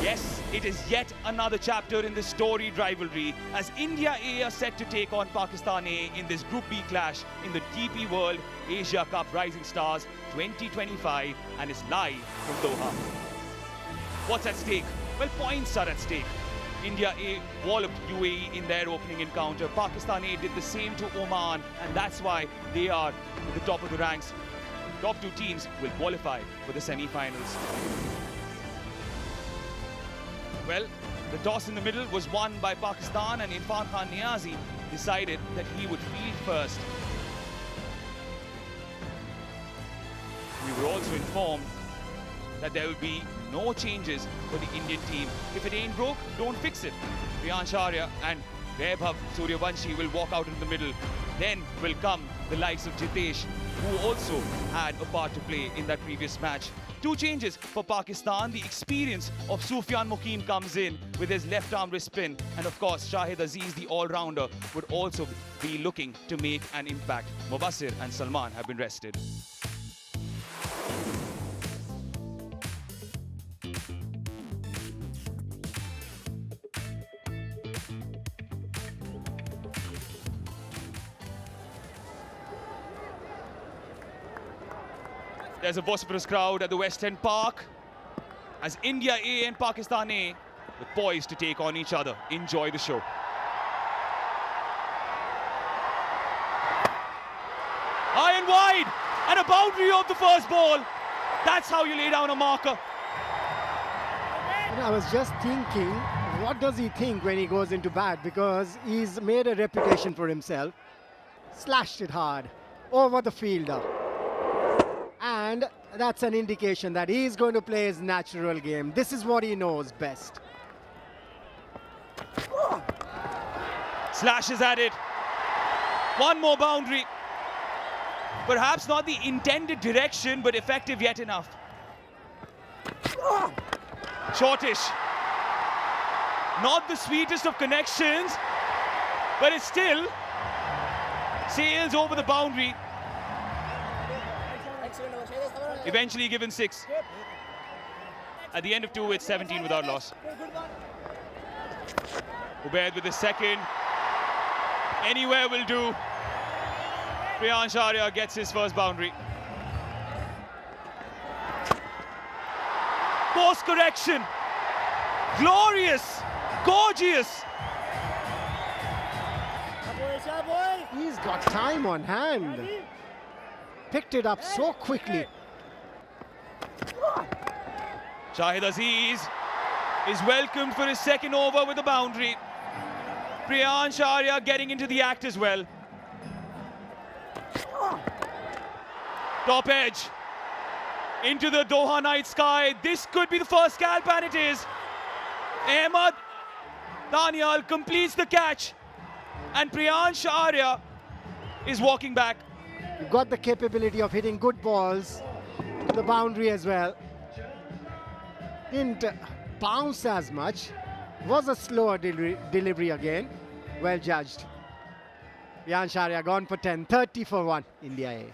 Yes, it is yet another chapter in this storied rivalry as India A are set to take on Pakistan A in this Group B clash in the DP World Asia Cup Rising Stars 2025 and is live from Doha. What's at stake? Well, points are at stake. India A walloped UAE in their opening encounter. Pakistan A did the same to Oman, and that's why they are at the top of the ranks. Top two teams will qualify for the semi-finals. Well, the toss in the middle was won by Pakistan, and Irfan Khan Niazi decided that he would field first. We were also informed that there will be no changes for the Indian team. If it ain't broke, don't fix it. Priyansh Arya and Vaibhav Suryavanshi will walk out in the middle. Then will come the likes of Jitesh, who also had a part to play in that previous match. Two changes for Pakistan. The experience of Sufyan Muqim comes in with his left-arm wrist spin. And of course, Shahid Aziz, the all-rounder, would also be looking to make an impact. Mubassir and Salman have been rested. There's a vociferous crowd at the West End Park as India A and Pakistan A were poised to take on each other. Enjoy the show. High and wide, and a boundary of the first ball. That's how you lay down a marker. And I was just thinking, what does he think when he goes into bat? Because he's made a reputation for himself. Slashed it hard over the fielder. And that's an indication that he's going to play his natural game. This is what he knows best. Slashes at it. One more boundary. Perhaps not the intended direction, but effective yet enough. Shortish. Not the sweetest of connections, but it still sails over the boundary. Eventually given 6. At the end of 2, it's 17 without loss. Ubaid with the second. Anywhere will do. Priyansh Arya gets his first boundary. Course correction. Glorious. Gorgeous. He's got time on hand. Picked it up so quickly. Shahid Aziz is welcomed for his second over with a boundary. Priyansh Arya getting into the act as well. Top edge. Into the Doha night sky. This could be the first scalp, and it is. Ahmad Daniel completes the catch. And Priyansh Arya is walking back. You've got the capability of hitting good balls to the boundary as well. Didn't bounce as much. Was a slower delivery again. Well judged. Priyansh Arya gone for 10. 30 for 1. India A.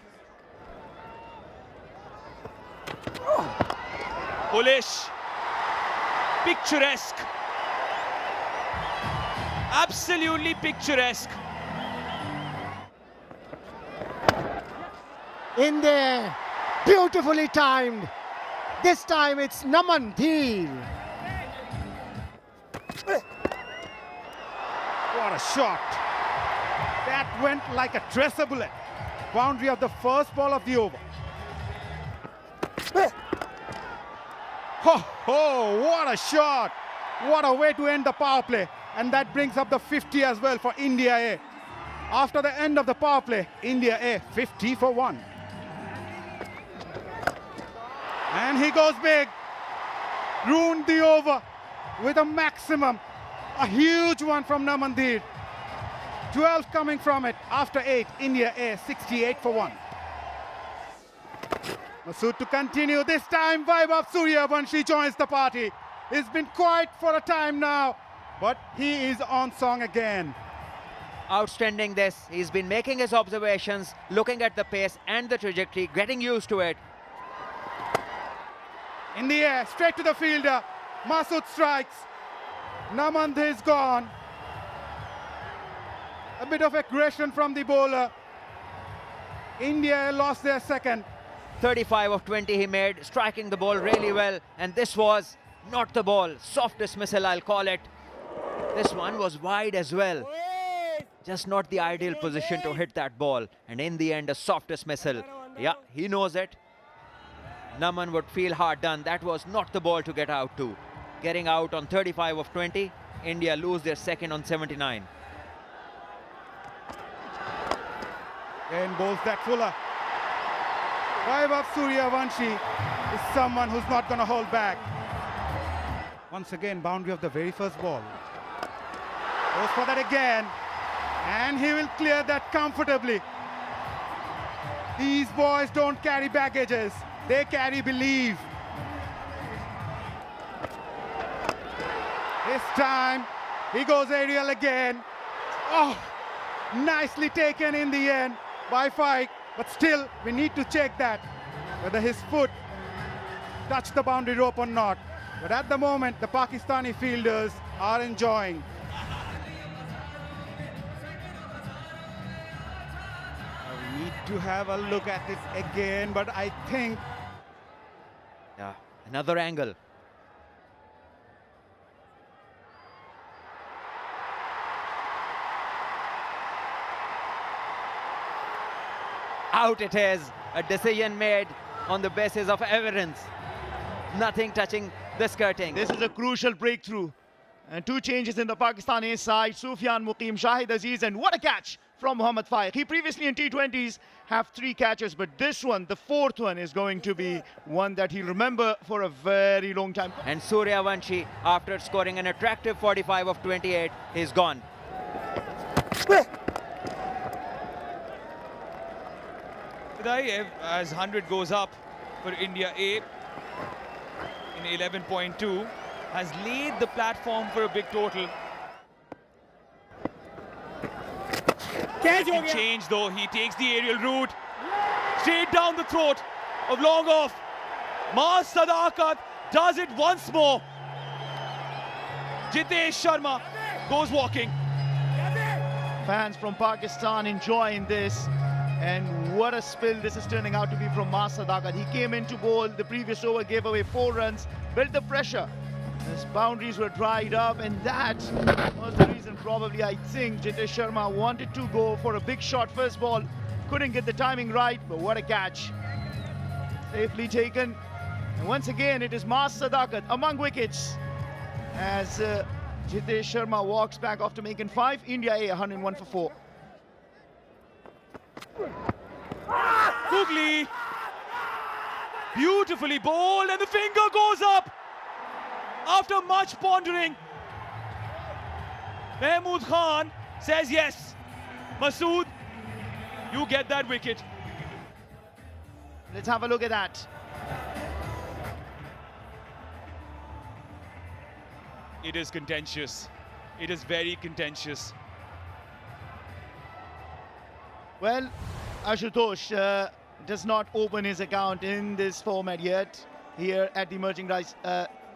Bullish. Picturesque. Absolutely picturesque. In there. Beautifully timed. This time it's Naman Dhir. What a shot. That went like a tracer bullet. Boundary of the first ball of the over. Oh, what a shot. What a way to end the power play. And that brings up the 50 as well for India A. After the end of the power play, India A 50 for 1. And he goes big. Ruined the over with a maximum. A huge one from Naman Dhir. 12 coming from it after 8. India A 68 for 1. Masood to continue. This time Vaibhav Suryavanshi joins the party. He's been quiet for a time now, but he is on song again. Outstanding this. He's been making his observations, looking at the pace and the trajectory, getting used to it. In the air, straight to the fielder. Masood strikes. Namandeer is gone. A bit of aggression from the bowler. India lost their second. 35 of 20 he made, striking the ball really well. And this was not the ball. Soft dismissal, I'll call it. This one was wide as well. Just not the ideal position to hit that ball. And in the end, a soft dismissal. Yeah, he knows it. Naman would feel hard done. That was not the ball to get out to. Getting out on 35 of 20. India lose their second on 79. And bowls that fuller. Vaibhav Suryavanshi is someone who's not going to hold back. Once again, boundary of the very first ball. Goes for that again. And he will clear that comfortably. These boys don't carry baggages. They carry belief. This time, he goes aerial again. Oh, nicely taken in the end by Fike. But still, we need to check that, whether his foot touched the boundary rope or not. But at the moment, the Pakistani fielders are enjoying. We need to have a look at it again, but I think... Yeah, another angle. Out it is. A decision made on the basis of evidence. Nothing touching the skirting. This is a crucial breakthrough. And two changes in the Pakistani side. Sufyan Muqim, Shahid Aziz, and what a catch from Mohammad Faiq. He previously in T20s have 3 catches, but this one, the 4th one, is going to be one that he'll remember for a very long time. And Suryavanshi, after scoring an attractive 45 of 28, is gone. As 100 goes up for India A in 11.2, has laid the platform for a big total. Change though, he takes the aerial route straight down the throat of long off. Maaz Sadakat does it once more. Jitesh Sharma goes walking. Fans from Pakistan enjoying this. And what a spill this is turning out to be from Maaz Sadakat. He came in to bowl the previous over, gave away 4 runs, built the pressure. His boundaries were dried up, and that was the reason probably I think Jitesh Sharma wanted to go for a big shot first ball. Couldn't get the timing right, but what a catch. Safely taken. And once again, it is Maaz Sadakat among wickets as Jitesh Sharma walks back after making 5. India A 101 for 4. Googly, beautifully bowled, and the finger goes up after much pondering. Mahmood Khan says yes. Masood, you get that wicket. Let's have a look at that. It is contentious. It is very contentious. Well, Ashutosh does not open his account in this format yet here at the Emerging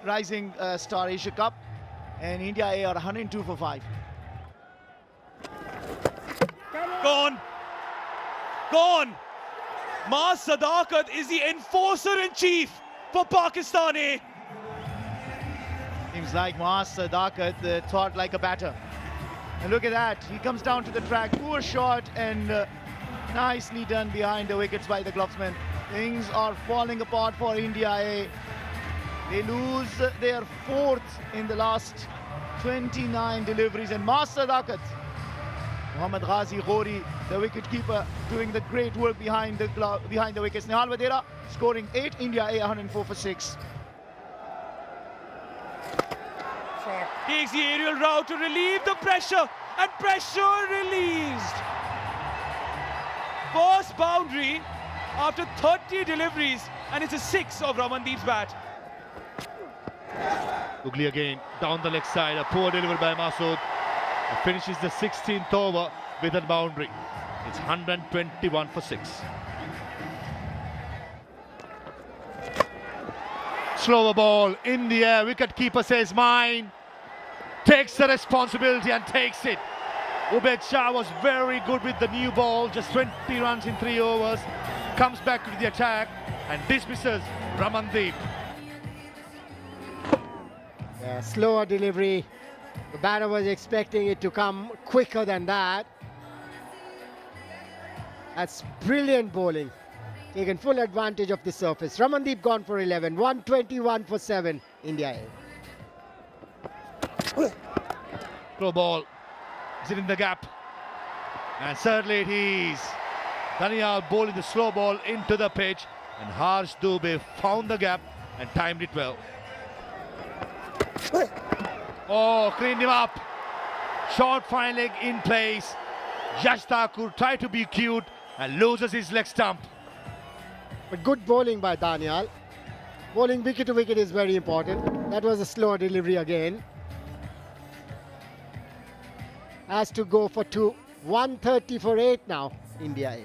Rising Star Asia Cup, and India A are 102 for 5. Gone. Gone. Maaz Sadakat is the enforcer-in-chief for Pakistan A. Seems like Maaz Sadakat thought like a batter. And look at that, he comes down to the track, poor shot, and nicely done behind the wickets by the glovesman. Things are falling apart for India A. They lose their 4th in the last 29 deliveries, and Maaz Sadakat, Mohammad Ghazi Ghori, the wicketkeeper, doing the great work behind the wickets. Nihal Vadera scoring 8, India A 104 for 6. Takes the aerial route to relieve the pressure, and pressure released. First boundary after 30 deliveries, and it's a 6 of Ramandeep's bat. Googly again down the leg side, a poor delivery by Masood. He finishes the 16th over with a boundary. It's 121 for 6. Slower ball in the air. Wicketkeeper says mine. Takes the responsibility and takes it. Ubaid Shah was very good with the new ball. Just 20 runs in 3 overs. Comes back to the attack and dismisses Ramandeep. Yeah, slower delivery. The batter was expecting it to come quicker than that. That's brilliant bowling. Taken full advantage of the surface. Ramandeep gone for 11. 121 for 7. India A. Throw ball. Is it in the gap? And certainly it is. Danial bowling the slow ball into the pitch. And Harsh Dubey found the gap and timed it well. Oh, cleaned him up. Short fine leg in place. Yash Thakur tried to be cute and loses his leg stump. But good bowling by Danial. Bowling wicket to wicket is very important. That was a slower delivery again. Has to go for 2. 130 for 8 now. India A.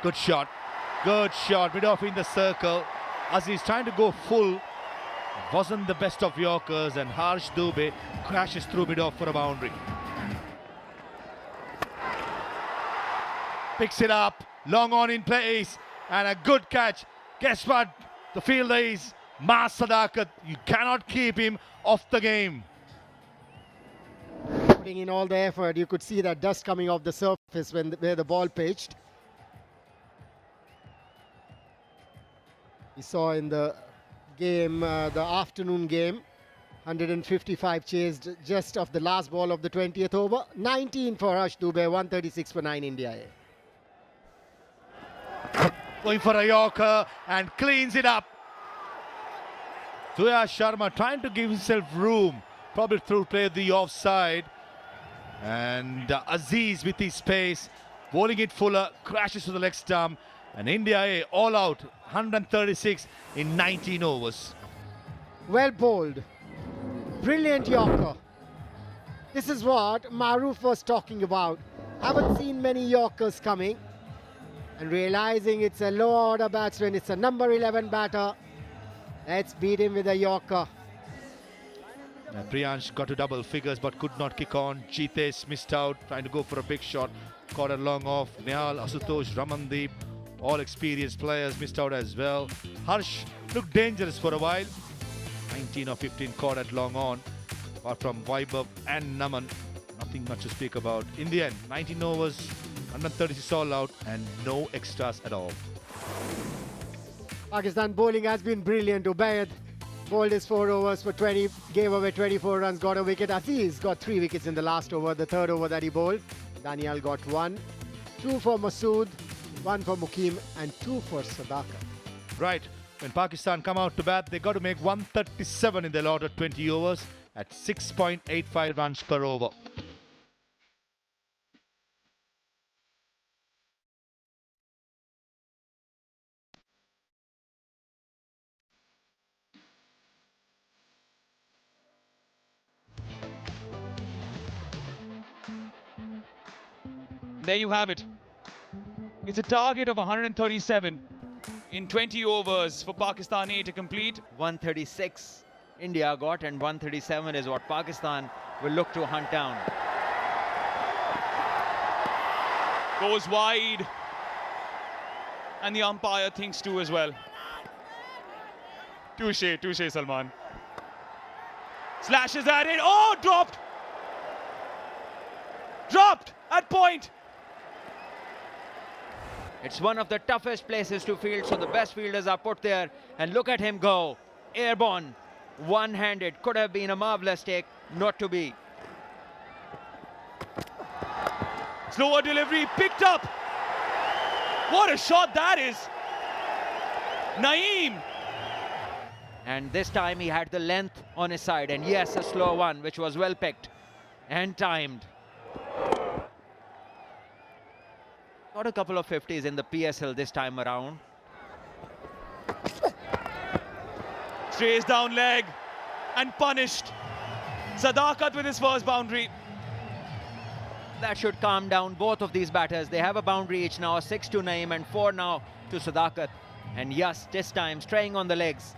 Good shot. Good shot. Mid off in the circle. Aziz trying to go full. Wasn't the best of Yorkers and Harsh Dubey crashes through mid off for a boundary. Picks it up. Long on in place. And a good catch. Guess what? The fielder is Mas Sadakat. You cannot keep him off the game. Putting in all the effort. You could see that dust coming off the surface where the ball pitched. We saw in the game, the afternoon game, 155 chased just off the last ball of the 20th over. 19 for Harsh Dubey, 136 for 9 India A. Going for a Yorker and cleans it up. Surya Sharma trying to give himself room, probably through play the offside. And Aziz with his pace, bowling it fuller, crashes to the leg stump. And India A all out, 136 in 19 overs. Well bowled. Brilliant Yorker. This is what Maroof was talking about. Haven't seen many Yorkers coming. And realizing it's a low order batsman, it's a number 11 batter. Let's beat him with a Yorker. Priyansh got to double figures but could not kick on. Jitesh missed out, trying to go for a big shot. Caught a long off. Nehal, Asutosh, Ramandeep, all experienced players missed out as well. Harsh looked dangerous for a while. 19 or 15 caught at long on. Apart from Vaibhav and Naman, nothing much to speak about. In the end, 19 overs, 136 all out and no extras at all. Pakistan bowling has been brilliant. Ubaid bowled his 4 overs for 20, gave away 24 runs, got a wicket. Aziz got 3 wickets in the last over, the third over that he bowled. Danial got 1. 2 for Masood, 1 for Mukim and 2 for Sadakat. Right, when Pakistan come out to bat, they got to make 137 in their allotted 20 overs at 6.85 runs per over. There you have it. It's a target of 137 in 20 overs for Pakistan A to complete. 136 India got and 137 is what Pakistan will look to hunt down. Goes wide. And the umpire thinks too as well. Touche Salman. Slashes at it. Oh, dropped! Dropped at point. It's one of the toughest places to field, so the best fielders are put there. And look at him go. Airborne, one-handed. Could have been a marvelous take, not to be. Slower delivery, picked up. What a shot that is. Naeem. And this time he had the length on his side. And yes, a slow one, which was well picked and timed. Got a couple of 50s in the PSL this time around. Strays down leg and punished. Sadakat with his first boundary. That should calm down both of these batters. They have a boundary each now, 6 to Naeem and 4 now to Sadakat. And yes, this time straying on the legs.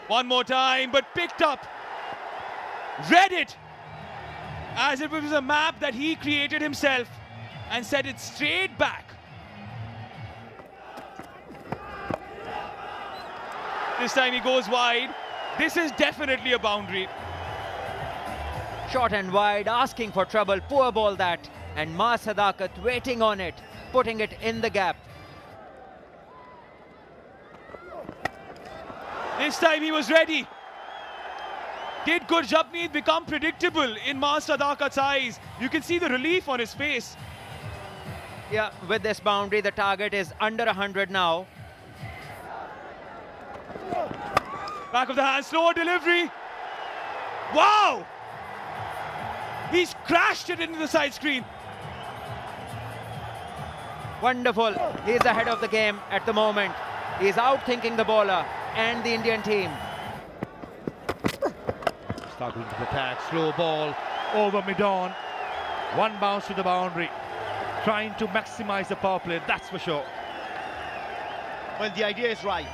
One more time, but picked up. Read it as if it was a map that he created himself and set it straight back. This time he goes wide. This is definitely a boundary. Short and wide, asking for trouble. Poor ball that. And Sadakat waiting on it, putting it in the gap. This time he was ready. Did Gurjapneet become predictable in Sadakat's eyes? You can see the relief on his face. Yeah, with this boundary, the target is under 100 now. Back of the hand, slow delivery. Wow! He's crashed it into the side screen. Wonderful. He's ahead of the game at the moment. He's outthinking the bowler and the Indian team. Starting to attack, slow ball over mid-on. One bounce to the boundary. Trying to maximize the power play, that's for sure. Well, the idea is right.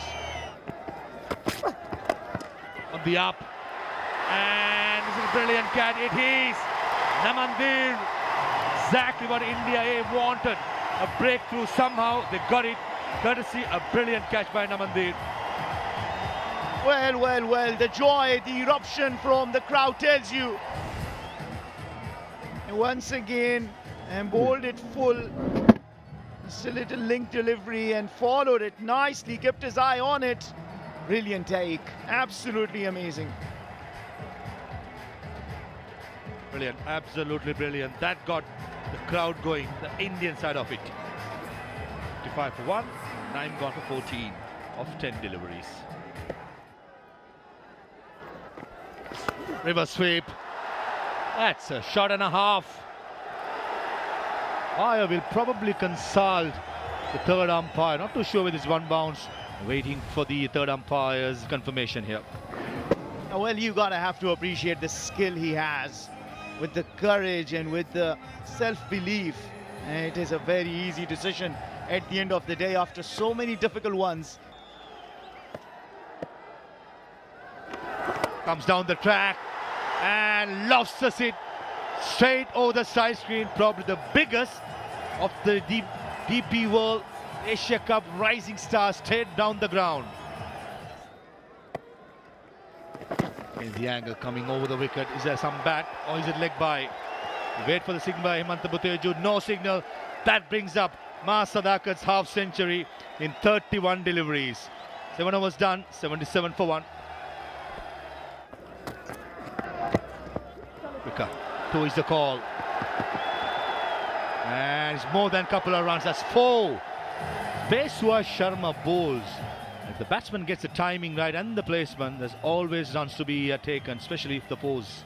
On the up. And this is a brilliant catch. It is Namandir. Exactly what India A wanted. A breakthrough somehow. They got it. Courtesy, a brilliant catch by Namandir. Well, well, well, the joy, the eruption from the crowd tells you. And once again, and bowled it full. Just a little link delivery and followed it nicely, kept his eye on it. Brilliant take, absolutely amazing. Brilliant, absolutely brilliant. That got the crowd going, the Indian side of it. 55 for 1, 9 gone for 14 of 10 deliveries. River sweep. That's a shot and a half. Umpire will probably consult the third umpire. Not too sure with this one bounce. Waiting for the third umpire's confirmation here. Well, you gotta have to appreciate the skill he has, with the courage and with the self-belief. And it is a very easy decision at the end of the day after so many difficult ones. Comes down the track and lobsters it straight over the side screen. Probably the biggest of the DP World Asia Cup rising star straight down the ground. In the angle coming over the wicket. Is there some bat or is it leg by? Wait for the signal by Hemanta Buteju. No signal. That brings up Sadakat's half century in 31 deliveries. 7 overs done, 77 for 1. Wicca, 2 is the call. And it's more than a couple of runs. That's 4. Peswa Sharma bowls. If the batsman gets the timing right and the placement, there's always runs to be taken, especially if the fours.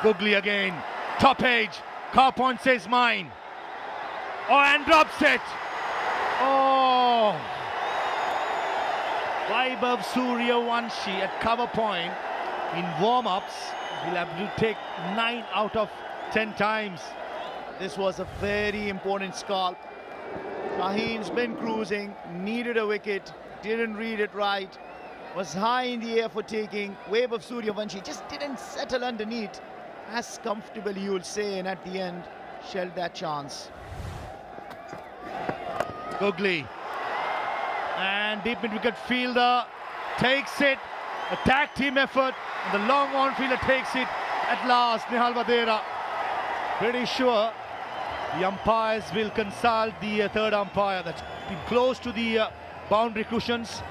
Googly again. Top edge. Car point says mine. Oh, and drops it. Oh. Vaibhav Suryavanshi at cover point in warm-ups. He'll have to take 9 out of 10 times. This was a very important scalp. Shaheen's been cruising, needed a wicket, didn't read it right, was high in the air for taking. Vaibhav Suryavanshi just didn't settle underneath as comfortably, you'll say, and at the end shelled that chance. Googly and deep mid-wicket fielder takes it. A tag team effort, and the long on fielder takes it at last. Nihal Vadera. Pretty sure the umpires will consult the third umpire that's been close to the boundary cushions.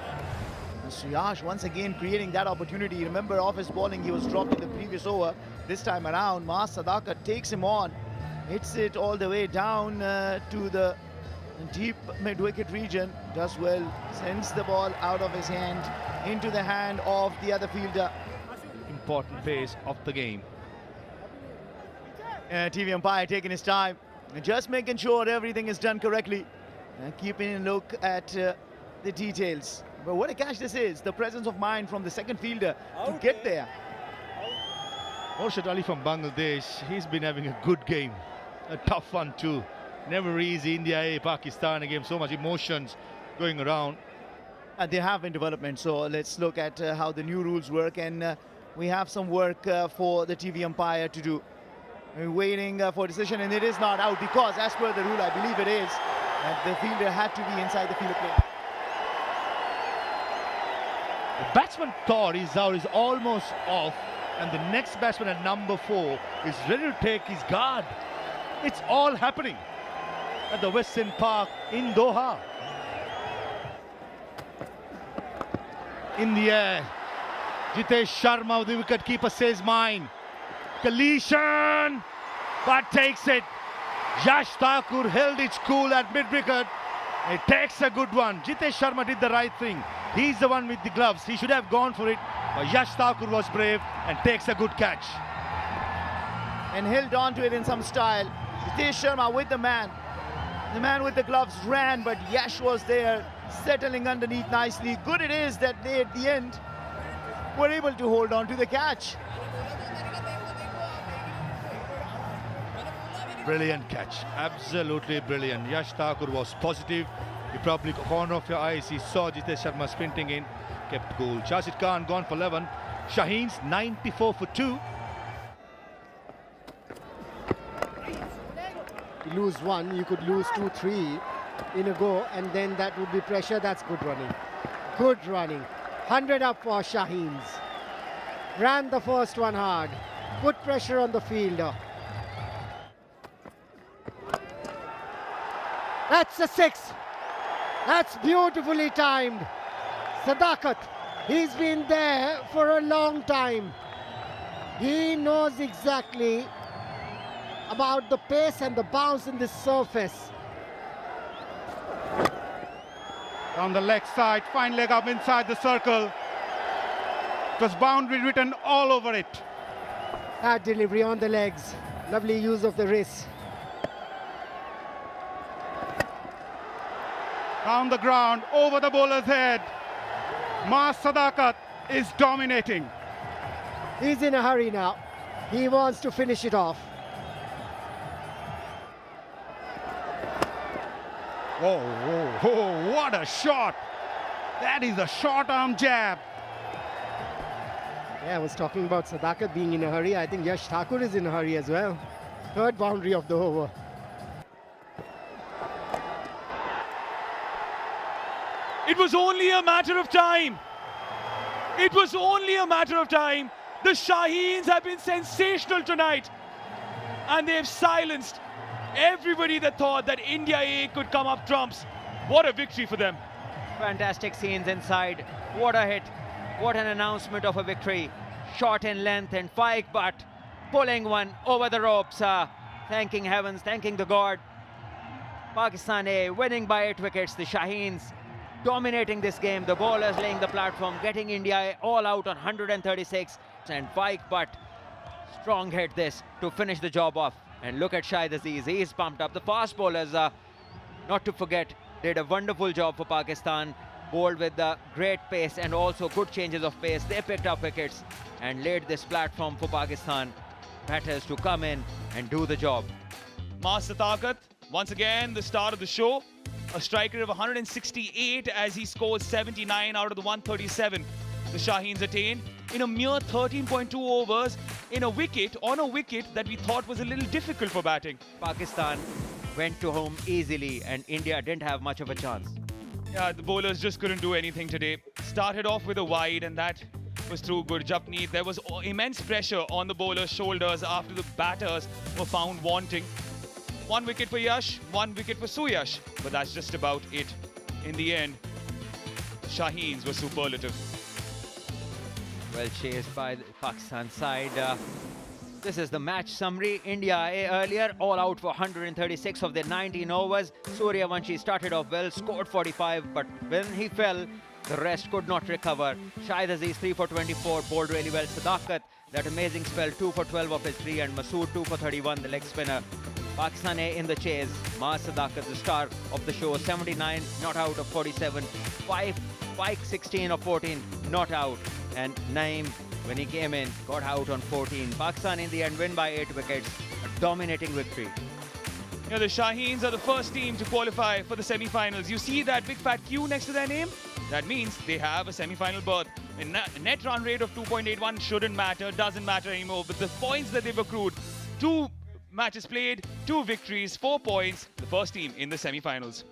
Suyash once again creating that opportunity. Remember, off his bowling, he was dropped in the previous over. This time around, Sadakat takes him on, hits it all the way down to the deep mid-wicket region. Does well, sends the ball out of his hand into the hand of the other fielder. Important phase of the game. TV umpire taking his time, just making sure everything is done correctly, and keeping a look at the details. But what a catch this is, the presence of mind from the second fielder to get there. Morshad Ali from Bangladesh, he's been having a good game, a tough one too. Never easy. India A, Pakistan game. So much emotions going around. They have been development, so let's look at how the new rules work, and we have some work for the TV umpire to do. We're waiting for a decision, and it is not out because, as per the rule, I believe it is, that the fielder had to be inside the field of play. The batsman thought his out is almost off, and the next batsman at number 4 is ready to take his guard. It's all happening at the Western Park in Doha. In the air, Jitesh Sharma, the wicketkeeper, says mine. Collision, but takes it. Yash Thakur held its cool at mid-wicket. It takes a good one. Jitesh Sharma did the right thing. He's the one with the gloves. He should have gone for it, but Yash Thakur was brave and takes a good catch. And held on to it in some style. Jitesh Sharma with the man. The man with the gloves ran, but Yash was there, settling underneath nicely. Good it is that they, at the end, were able to hold on to the catch. Brilliant catch, absolutely brilliant. Yash Thakur was positive. You probably corner of your eyes, he saw Jitesh Sharma sprinting in, kept cool. Shahid Khan gone for 11. Shaheen's 94 for 2. You lose one, you could lose 2, 3 in a go, and then that would be pressure. That's good running. Good running. 100 up for Shaheens. Ran the first one hard. Put pressure on the fielder. That's a 6. That's beautifully timed. Sadakat, he's been there for a long time. He knows exactly about the pace and the bounce in this surface. On the leg side, fine leg up inside the circle. It was boundary written all over it. That delivery on the legs. Lovely use of the wrist. Down the ground, over the bowler's head. Mas Sadakat is dominating. He's in a hurry now. He wants to finish it off. Oh, oh, oh, what a shot. That is a short arm jab. Yeah, I was talking about Sadakat being in a hurry. I think Yash Thakur is in a hurry as well. Third boundary of the over. It was only a matter of time. It was only a matter of time. The Shaheens have been sensational tonight, and they've silenced everybody that thought that India A could come up trumps. What a victory for them. Fantastic scenes inside. What a hit. What an announcement of a victory. Short in length and Faik Butt pulling one over the ropes. Thanking heavens, thanking the God. Pakistan A winning by 8 wickets. The Shaheens dominating this game. The bowlers laying the platform, getting India all out on 136. And Faik Butt, strong hit this to finish the job off. And look at Shahid Aziz, he's pumped up. The fast bowlers, not to forget, did a wonderful job for Pakistan. Bowled with great pace and also good changes of pace. They picked up wickets and laid this platform for Pakistan batters to come in and do the job. Mas Sadakat, once again, the star of the show. A striker of 168 as he scores 79 out of the 137 the Shaheens attained in a mere 13.2 overs on a wicket that we thought was a little difficult for batting. Pakistan went to home easily and India didn't have much of a chance. Yeah, the bowlers just couldn't do anything today. Started off with a wide and that was through good. Japneet, there was immense pressure on the bowlers' shoulders after the batters were found wanting. 1 wicket for Yash, 1 wicket for Suyash, but that's just about it. In the end, the Shaheens were superlative. Well chased by the Pakistan side. This is the match summary. India A earlier, all out for 136 of their 19 overs. Suryavanshi started off well, scored 45, but when he fell, the rest could not recover. Shahid Aziz 3 for 24, bowled really well. Sadakat, that amazing spell, 2 for 12 off his 3, and Masood 2 for 31, the leg spinner. Pakistan A in the chase. Mas Sadakat, the star of the show, 79, not out of 47. Faik 16 of 14, not out. And Naeem, when he came in, got out on 14. Pakistan in the end win by 8 wickets. A dominating victory. You know, the Shaheens are the first team to qualify for the semi-finals. You see that big fat Q next to their name? That means they have a semi-final berth. A net run rate of 2.81 shouldn't matter, doesn't matter anymore. But the points that they've accrued, 2 matches played, 2 victories, 4 points, the first team in the semi-finals.